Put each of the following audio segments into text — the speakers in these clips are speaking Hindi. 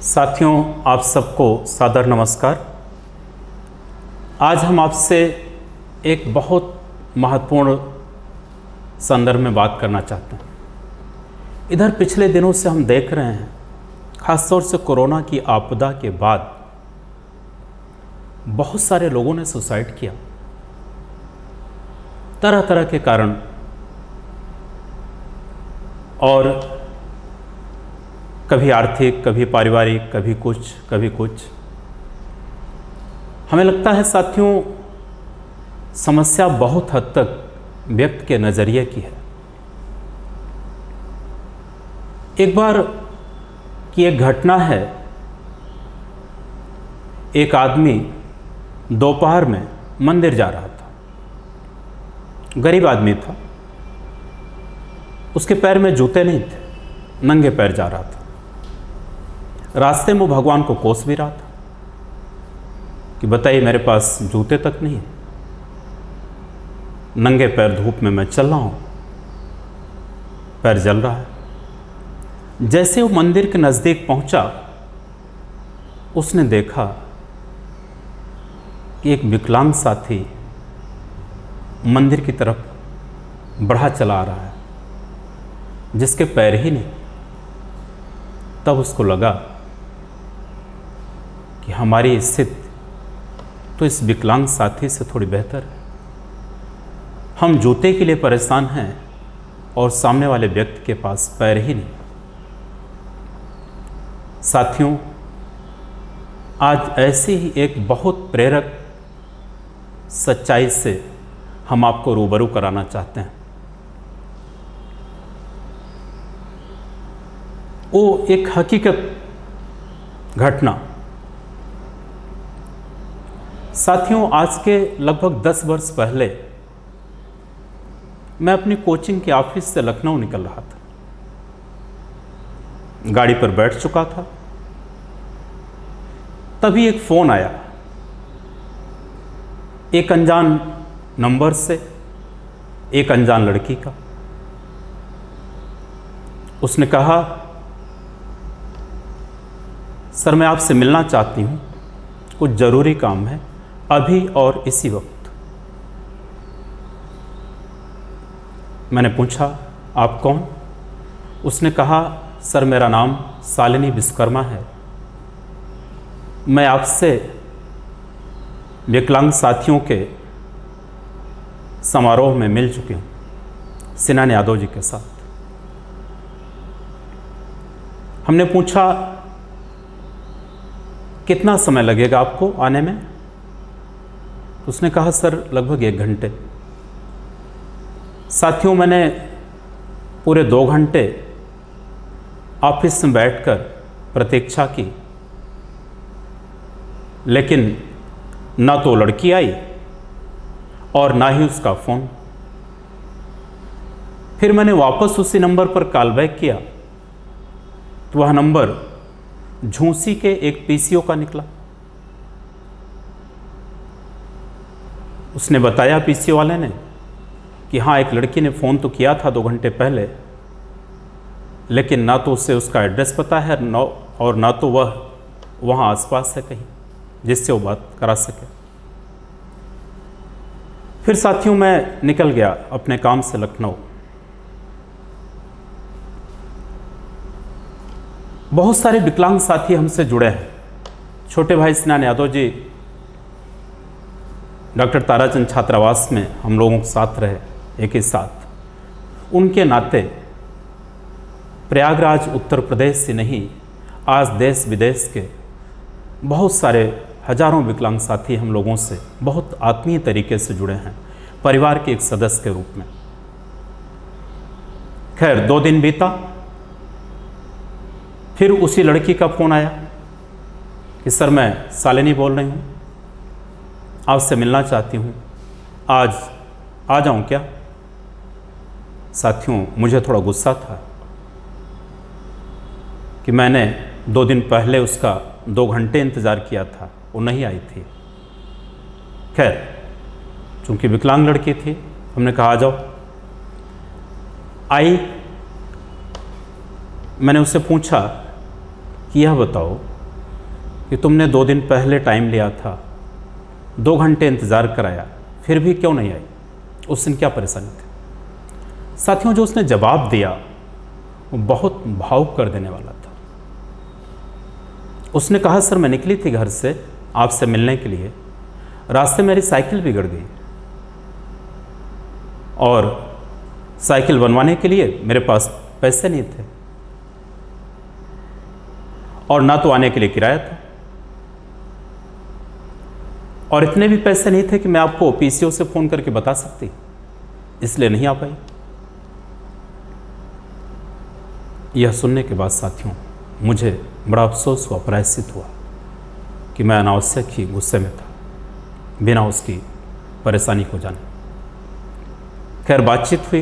साथियों, आप सबको सादर नमस्कार। आज हम आपसे एक बहुत महत्वपूर्ण संदर्भ में बात करना चाहते हैं। इधर पिछले दिनों से हम देख रहे हैं, खासतौर से कोरोना की आपदा के बाद बहुत सारे लोगों ने सुसाइड किया, तरह तरह के कारण। और कभी आर्थिक, कभी पारिवारिक, कभी कुछ। हमें लगता है साथियों, समस्या बहुत हद तक व्यक्ति के नज़रिए की है। एक बार की एक घटना है। एक आदमी दोपहर में मंदिर जा रहा था। गरीब आदमी था, उसके पैर में जूते नहीं थे, नंगे पैर जा रहा था। रास्ते में भगवान को कोस भी रहा था कि बताइए, मेरे पास जूते तक नहीं है, नंगे पैर धूप में मैं चल रहा हूं, पैर जल रहा है। जैसे वो मंदिर के नज़दीक पहुंचा, उसने देखा कि एक विकलांग साथी मंदिर की तरफ बढ़ा चला आ रहा है, जिसके पैर ही नहीं। तब उसको लगा कि हमारी स्थिति तो इस विकलांग साथी से थोड़ी बेहतर है। हम जूते के लिए परेशान हैं और सामने वाले व्यक्ति के पास पैर ही नहीं। साथियों, आज ऐसी ही एक बहुत प्रेरक सच्चाई से हम आपको रूबरू कराना चाहते हैं। वो एक हकीकत घटना। साथियों, आज के लगभग 10 वर्ष पहले मैं अपनी कोचिंग के ऑफिस से लखनऊ निकल रहा था। गाड़ी पर बैठ चुका था, तभी एक फ़ोन आया, एक अनजान नंबर से, एक अनजान लड़की का। उसने कहा, सर मैं आपसे मिलना चाहती हूँ, कुछ ज़रूरी काम है, अभी और इसी वक्त। मैंने पूछा, आप कौन? उसने कहा, सर मेरा नाम शालिनी विश्वकर्मा है, मैं आपसे विकलांग साथियों के समारोह में मिल चुकी हूँ, सिनान यादव जी के साथ। हमने पूछा, कितना समय लगेगा आपको आने में? उसने कहा, सर लगभग 1 घंटे। साथियों, मैंने पूरे 2 घंटे ऑफिस में बैठकर प्रतीक्षा की, लेकिन ना तो लड़की आई और ना ही उसका फ़ोन। फिर मैंने वापस उसी नंबर पर कॉल बैक किया तो वह नंबर झूंसी के एक पीसीओ का निकला। उसने बताया पीसीओ वाले ने कि हाँ, एक लड़की ने फ़ोन तो किया था 2 घंटे पहले, लेकिन ना तो उसे उसका एड्रेस पता है और ना तो वह वहाँ आसपास है कहीं जिससे वो बात करा सके। फिर साथियों, मैं निकल गया अपने काम से लखनऊ। बहुत सारे विकलांग साथी हमसे जुड़े हैं। छोटे भाई सिनान यादव जी डॉक्टर ताराचंद छात्रावास में हम लोगों के साथ रहे, एक ही साथ। उनके नाते प्रयागराज उत्तर प्रदेश से नहीं, आज देश विदेश के बहुत सारे हजारों विकलांग साथी हम लोगों से बहुत आत्मीय तरीके से जुड़े हैं, परिवार के एक सदस्य के रूप में। खैर, 2 दिन बीता, फिर उसी लड़की का फ़ोन आया कि सर मैं शालिनी बोल रही हूँ, आपसे मिलना चाहती हूँ, आज आ जाऊँ क्या? साथियों, मुझे थोड़ा गुस्सा था कि मैंने 2 दिन पहले उसका 2 घंटे इंतज़ार किया था, वो नहीं आई थी। खैर, चूँकि विकलांग लड़की थी, हमने कहा आ जाओ। आई। मैंने उससे पूछा कि यह बताओ कि तुमने 2 दिन पहले टाइम लिया था, 2 घंटे इंतज़ार कराया, फिर भी क्यों नहीं आई? उस दिन क्या परेशानी थी? साथियों, जो उसने जवाब दिया वो बहुत भावुक कर देने वाला था। उसने कहा, सर मैं निकली थी घर से आपसे मिलने के लिए, रास्ते मेरी साइकिल बिगड़ गई और साइकिल बनवाने के लिए मेरे पास पैसे नहीं थे और ना तो आने के लिए किराया था, और इतने भी पैसे नहीं थे कि मैं आपको पीसीओ से फ़ोन करके बता सकती, इसलिए नहीं आ पाई। यह सुनने के बाद साथियों मुझे बड़ा अफसोस हुआ, प्रायश्चित हुआ कि मैं अनावश्यक ही गुस्से में था, बिना उसकी परेशानी को जाने। खैर बातचीत हुई,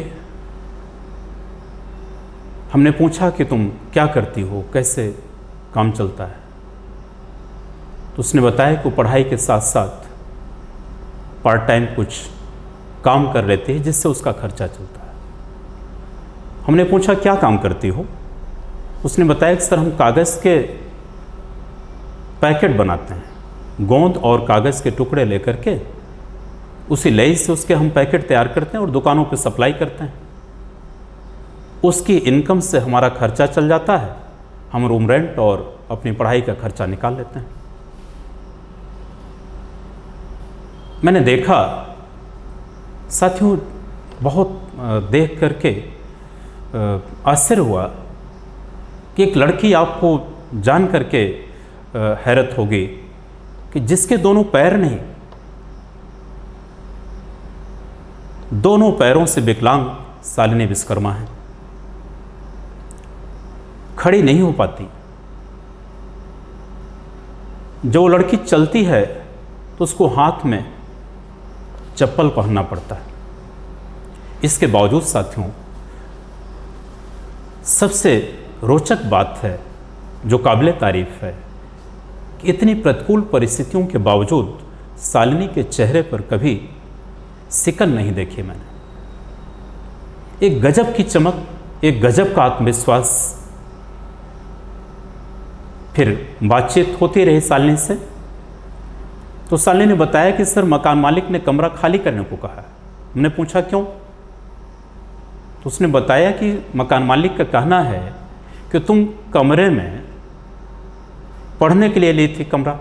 हमने पूछा कि तुम क्या करती हो, कैसे काम चलता है? तो उसने बताया कि वो पढ़ाई के साथ साथ पार्ट टाइम कुछ काम कर लेती है जिससे उसका खर्चा चलता है। हमने पूछा क्या काम करती हो? उसने बताया कि सर हम कागज़ के पैकेट बनाते हैं, गोंद और कागज़ के टुकड़े लेकर के उसी लेस से उसके हम पैकेट तैयार करते हैं और दुकानों पे सप्लाई करते हैं। उसकी इनकम से हमारा खर्चा चल जाता है, हम रूम रेंट और अपनी पढ़ाई का खर्चा निकाल लेते हैं। मैंने देखा साथियों, बहुत देख करके आश्चर्य हुआ कि एक लड़की, आपको जान करके हैरत होगी कि जिसके दोनों पैर नहीं, दोनों पैरों से विकलांग शालिनी विश्वकर्मा है, खड़ी नहीं हो पाती। जो लड़की चलती है तो उसको हाथ में चप्पल पहनना पड़ता है। इसके बावजूद साथियों सबसे रोचक बात है, जो काबिले तारीफ है, कि इतनी प्रतिकूल परिस्थितियों के बावजूद शालिनी के चेहरे पर कभी सिकन नहीं देखी मैंने। एक गजब की चमक, एक गजब का आत्मविश्वास। फिर बातचीत होती रही शालिनी से, तो शालिनी ने बताया कि सर मकान मालिक ने कमरा खाली करने को कहा है। हमने पूछा क्यों? तो उसने बताया कि मकान मालिक का कहना है कि तुम कमरे में पढ़ने के लिए ली थी कमरा,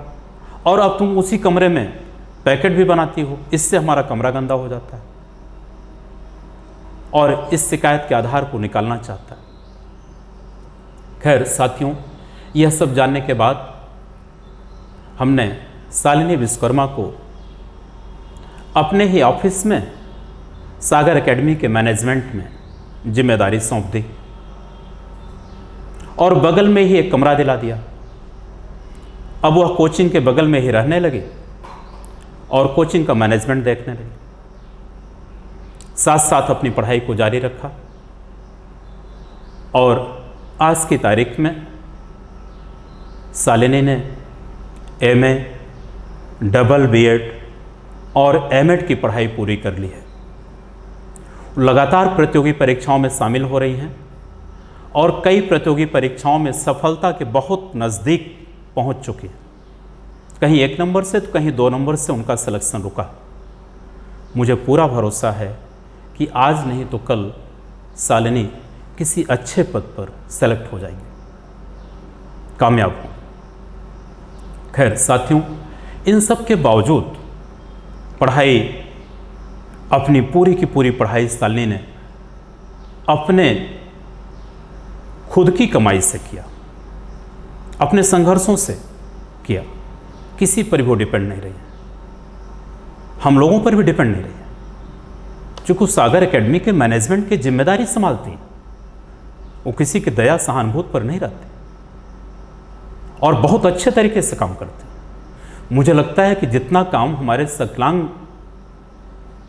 और अब तुम उसी कमरे में पैकेट भी बनाती हो, इससे हमारा कमरा गंदा हो जाता है, और इस शिकायत के आधार को निकालना चाहता है। खैर साथियों, यह सब जानने के बाद हमने शालिनी विश्वकर्मा को अपने ही ऑफिस में सागर एकेडमी के मैनेजमेंट में जिम्मेदारी सौंप दी और बगल में ही एक कमरा दिला दिया। अब वह कोचिंग के बगल में ही रहने लगी और कोचिंग का मैनेजमेंट देखने लगी, साथ साथ अपनी पढ़ाई को जारी रखा। और आज की तारीख में शालिनी ने एमए, डबल बीएड और एमएड की पढ़ाई पूरी कर ली है। लगातार प्रतियोगी परीक्षाओं में शामिल हो रही हैं और कई प्रतियोगी परीक्षाओं में सफलता के बहुत नज़दीक पहुंच चुकी हैं। कहीं 1 नंबर से तो कहीं 2 नंबर से उनका सिलेक्शन रुका। मुझे पूरा भरोसा है कि आज नहीं तो कल शालिनी किसी अच्छे पद पर सेलेक्ट हो जाएंगे, कामयाब हो। खैर साथियों, इन सब के बावजूद पढ़ाई, अपनी पूरी की पूरी पढ़ाई शालिनी ने अपने खुद की कमाई से किया, अपने संघर्षों से किया। किसी पर भी वो डिपेंड नहीं रही, हम लोगों पर भी डिपेंड नहीं रही। चूँकि सागर एकेडमी के मैनेजमेंट की जिम्मेदारी संभालती, वो किसी की दया सहानुभूति पर नहीं रहते और बहुत अच्छे तरीके से काम करते। मुझे लगता है कि जितना काम हमारे सकलांग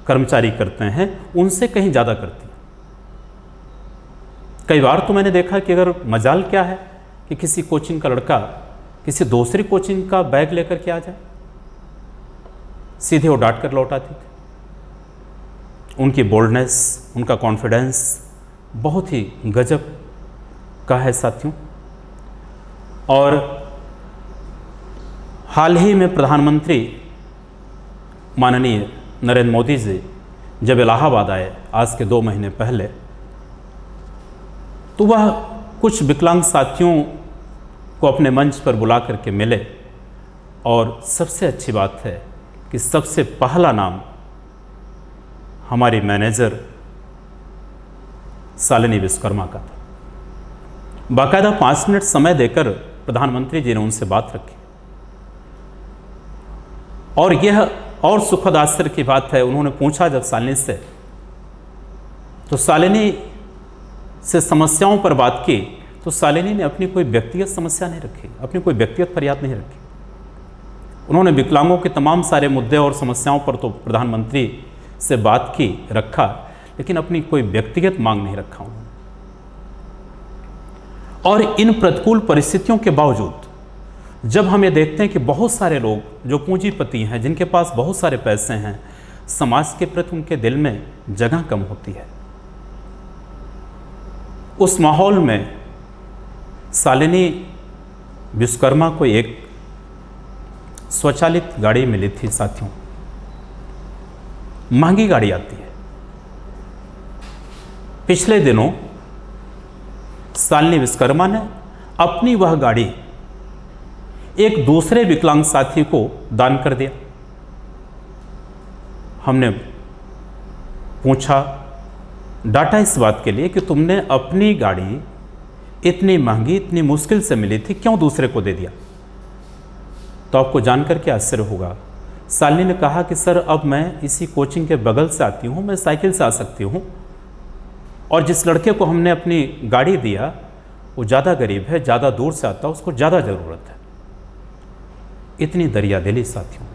कर्मचारी करते हैं उनसे कहीं ज़्यादा करती। कई बार तो मैंने देखा कि अगर मजाल क्या है कि किसी कोचिंग का लड़का किसी दूसरी कोचिंग का बैग लेकर के आ जाए, सीधे वो डांट कर लौट आती थी। उनकी बोल्डनेस, उनका कॉन्फिडेंस बहुत ही गजब का है साथियों। और हाल ही में प्रधानमंत्री माननीय नरेंद्र मोदी जी जब इलाहाबाद आए आज के 2 महीने पहले, तो वह कुछ विकलांग साथियों को अपने मंच पर बुला करके मिले और सबसे अच्छी बात है कि सबसे पहला नाम हमारी मैनेजर शालिनी विश्वकर्मा का था। बाकायदा 5 मिनट समय देकर प्रधानमंत्री जी ने उनसे बात रखी और यह और सुखद आश्चर्य की बात है, उन्होंने पूछा जब शालिनी से, तो शालिनी से समस्याओं पर बात की तो शालिनी ने अपनी कोई व्यक्तिगत समस्या नहीं रखी, अपनी कोई व्यक्तिगत फरियाद नहीं रखी। उन्होंने विकलांगों के तमाम सारे मुद्दे और समस्याओं पर तो प्रधानमंत्री से बात की, रखा, लेकिन अपनी कोई व्यक्तिगत मांग नहीं रखा उन्होंने। और इन प्रतिकूल परिस्थितियों के बावजूद जब हम ये देखते हैं कि बहुत सारे लोग जो पूंजीपति हैं, जिनके पास बहुत सारे पैसे हैं, समाज के प्रति उनके दिल में जगह कम होती है, उस माहौल में शालिनी विश्वकर्मा को एक स्वचालित गाड़ी मिली थी। साथियों, महंगी गाड़ी आती है। पिछले दिनों शालिनी विश्वकर्मा ने अपनी वह गाड़ी एक दूसरे विकलांग साथी को दान कर दिया। हमने पूछा, डाटा इस बात के लिए कि तुमने अपनी गाड़ी इतनी महंगी, इतनी मुश्किल से मिली थी, क्यों दूसरे को दे दिया? तो आपको जानकर के आश्चर्य होगा, शालिनी ने कहा कि सर, अब मैं इसी कोचिंग के बगल से आती हूँ, मैं साइकिल से आ सकती हूँ, और जिस लड़के को हमने अपनी गाड़ी दिया वो ज़्यादा गरीब है, ज़्यादा दूर से आता, उसको ज़्यादा ज़रूरत है। इतनी दरियादिली साथियों।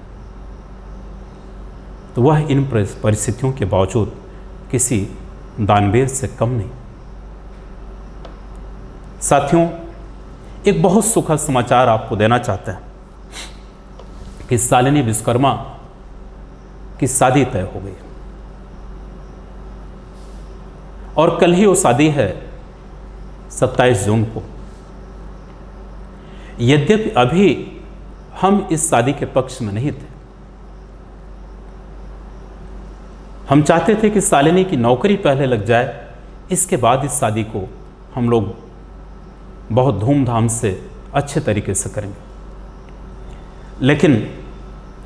तो वह इन परिस्थितियों के बावजूद किसी दानवीर से कम नहीं। साथियों, एक बहुत सुखद समाचार आपको देना चाहते हैं कि शालिनी विश्वकर्मा की शादी तय हो गई और कल ही वो शादी है 27 जून को। यद्यपि अभी हम इस शादी के पक्ष में नहीं थे, हम चाहते थे कि शालिनी की नौकरी पहले लग जाए, इसके बाद इस शादी को हम लोग बहुत धूमधाम से अच्छे तरीके से करेंगे। लेकिन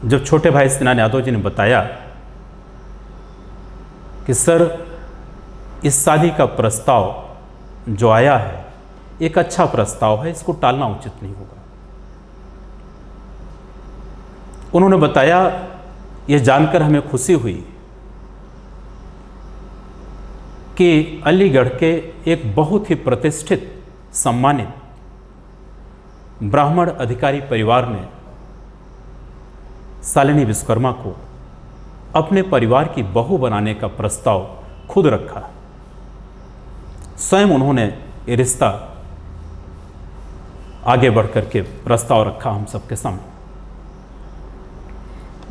जब छोटे भाई सिनान यादव जी ने बताया कि सर, इस शादी का प्रस्ताव जो आया है एक अच्छा प्रस्ताव है, इसको टालना उचित नहीं होगा। उन्होंने बताया, यह जानकर हमें खुशी हुई कि अलीगढ़ के एक बहुत ही प्रतिष्ठित, सम्मानित ब्राह्मण अधिकारी परिवार ने शालिनी विश्वकर्मा को अपने परिवार की बहू बनाने का प्रस्ताव खुद रखा। स्वयं उन्होंने ये रिश्ता आगे बढ़कर के प्रस्ताव रखा हम सबके सामने।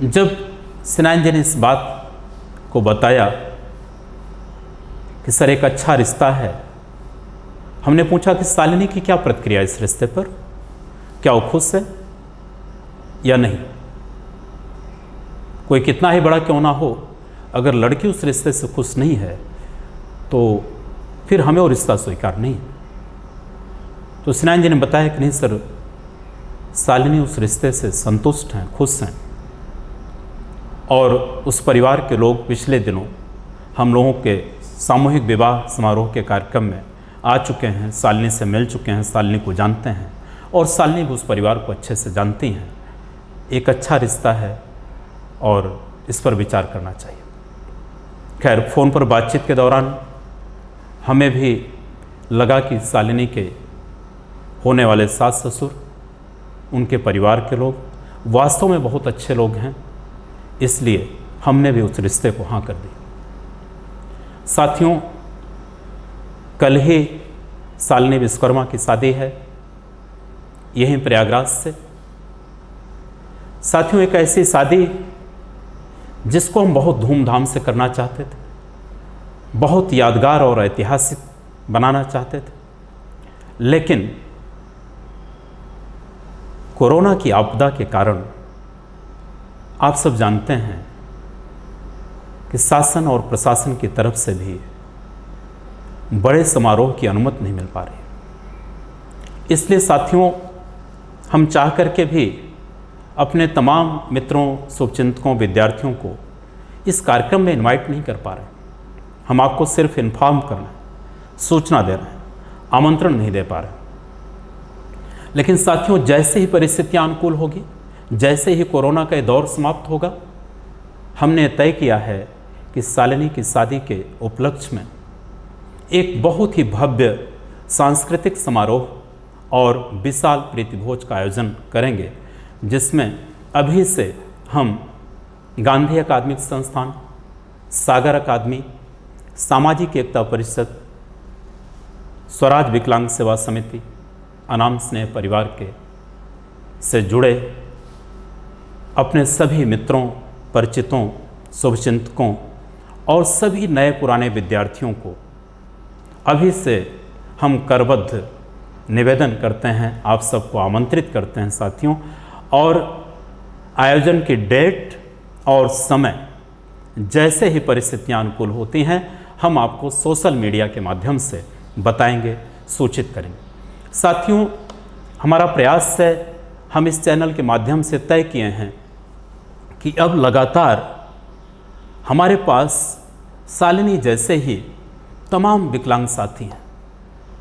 जब सिनान जी ने इस बात को बताया कि सर, एक अच्छा रिश्ता है, हमने पूछा कि शालिनी की क्या प्रतिक्रिया इस रिश्ते पर, क्या वो खुश है या नहीं। कोई कितना ही बड़ा क्यों ना हो, अगर लड़की उस रिश्ते से खुश नहीं है तो फिर हमें वो रिश्ता स्वीकार नहीं। तो सिनान जी ने बताया कि नहीं सर, शालिनी उस रिश्ते से संतुष्ट हैं, खुश हैं, और उस परिवार के लोग पिछले दिनों हम लोगों के सामूहिक विवाह समारोह के कार्यक्रम में आ चुके हैं, शालिनी से मिल चुके हैं, शालिनी को जानते हैं और शालिनी भी उस परिवार को अच्छे से जानती हैं। एक अच्छा रिश्ता है और इस पर विचार करना चाहिए। खैर, फ़ोन पर बातचीत के दौरान हमें भी लगा कि शालिनी के होने वाले सास ससुर, उनके परिवार के लोग वास्तव में बहुत अच्छे लोग हैं, इसलिए हमने भी उस रिश्ते को हाँ कर दी। साथियों, कल ही शालिनी विश्वकर्मा की शादी है, यहीं प्रयागराज से। साथियों, एक ऐसी शादी जिसको हम बहुत धूमधाम से करना चाहते थे, बहुत यादगार और ऐतिहासिक बनाना चाहते थे, लेकिन कोरोना की आपदा के कारण आप सब जानते हैं कि शासन और प्रशासन की तरफ से भी बड़े समारोह की अनुमति नहीं मिल पा रही। इसलिए साथियों, हम चाह करके भी अपने तमाम मित्रों, शुभचिंतकों, विद्यार्थियों को इस कार्यक्रम में इनवाइट नहीं कर पा रहे। हम आपको सिर्फ इन्फॉर्म कर रहे हैं, सूचना दे रहे हैं, आमंत्रण नहीं दे पा रहे। लेकिन साथियों, जैसे ही परिस्थितियां अनुकूल होगी, जैसे ही कोरोना का दौर समाप्त होगा, हमने तय किया है कि शालिनी की शादी के उपलक्ष्य में एक बहुत ही भव्य सांस्कृतिक समारोह और विशाल प्रीतिभोज का आयोजन करेंगे, जिसमें अभी से हम गांधी अकादमिक संस्थान, सागर अकादमी, सामाजिक एकता परिषद, स्वराज विकलांग सेवा समिति, अनाम स्नेह परिवार के से जुड़े अपने सभी मित्रों, परिचितों, शुभचिंतकों और सभी नए पुराने विद्यार्थियों को अभी से हम करबद्ध निवेदन करते हैं, आप सबको आमंत्रित करते हैं साथियों। और आयोजन की डेट और समय जैसे ही परिस्थितियां अनुकूल होती हैं, हम आपको सोशल मीडिया के माध्यम से बताएंगे, सूचित करेंगे। साथियों, हमारा प्रयास है, हम इस चैनल के माध्यम से तय किए हैं कि अब लगातार हमारे पास शालिनी जैसे ही तमाम विकलांग साथी हैं,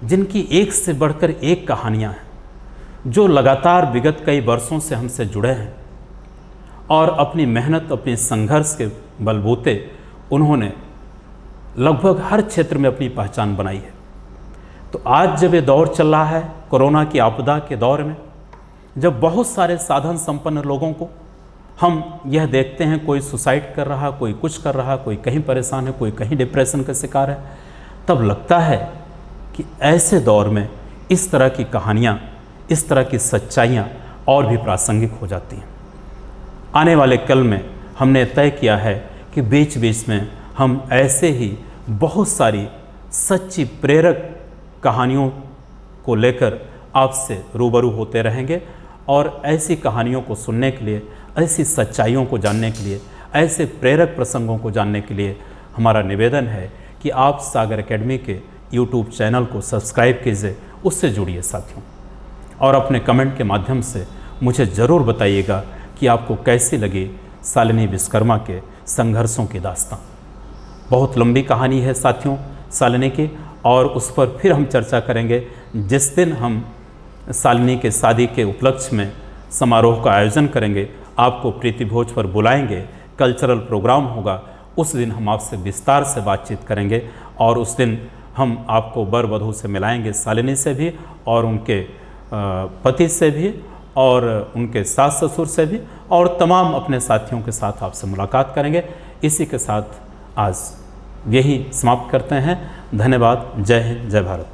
जिनकी एक से बढ़कर एक कहानियां हैं, जो लगातार विगत कई वर्षों से हमसे जुड़े हैं और अपनी मेहनत, अपने संघर्ष के बलबूते उन्होंने लगभग हर क्षेत्र में अपनी पहचान बनाई है। तो आज जब ये दौर चल रहा है, कोरोना की आपदा के दौर में, जब बहुत सारे साधन संपन्न लोगों को हम यह देखते हैं, कोई सुसाइड कर रहा, कोई कुछ कर रहा, कोई कहीं परेशान है, कोई कहीं डिप्रेशन का शिकार है, तब लगता है कि ऐसे दौर में इस तरह की कहानियाँ, इस तरह की सच्चाइयाँ और भी प्रासंगिक हो जाती हैं। आने वाले कल में हमने तय किया है कि बीच बीच में हम ऐसे ही बहुत सारी सच्ची प्रेरक कहानियों को लेकर आपसे रूबरू होते रहेंगे और ऐसी कहानियों को सुनने के लिए, ऐसी सच्चाइयों को जानने के लिए, ऐसे प्रेरक प्रसंगों को जानने के लिए हमारा निवेदन है कि आप सागर एकेडमी के यूट्यूब चैनल को सब्सक्राइब कीजिए, उससे जुड़िए साथियों। और अपने कमेंट के माध्यम से मुझे ज़रूर बताइएगा कि आपको कैसी लगी शालिनी विश्वकर्मा के संघर्षों की दास्तां। बहुत लंबी कहानी है साथियों शालिनी की, और उस पर फिर हम चर्चा करेंगे जिस दिन हम शालिनी के शादी के उपलक्ष्य में समारोह का आयोजन करेंगे, आपको प्रीतिभोज पर बुलाएंगे, कल्चरल प्रोग्राम होगा, उस दिन हम आपसे विस्तार से बातचीत करेंगे और उस दिन हम आपको वर वधू से मिलाएंगे, शालिनी से भी और उनके पति से भी और उनके सास ससुर से भी, और तमाम अपने साथियों के साथ आपसे मुलाकात करेंगे। इसी के साथ आज यही समाप्त करते हैं। धन्यवाद। जय हिंद, जय भारत।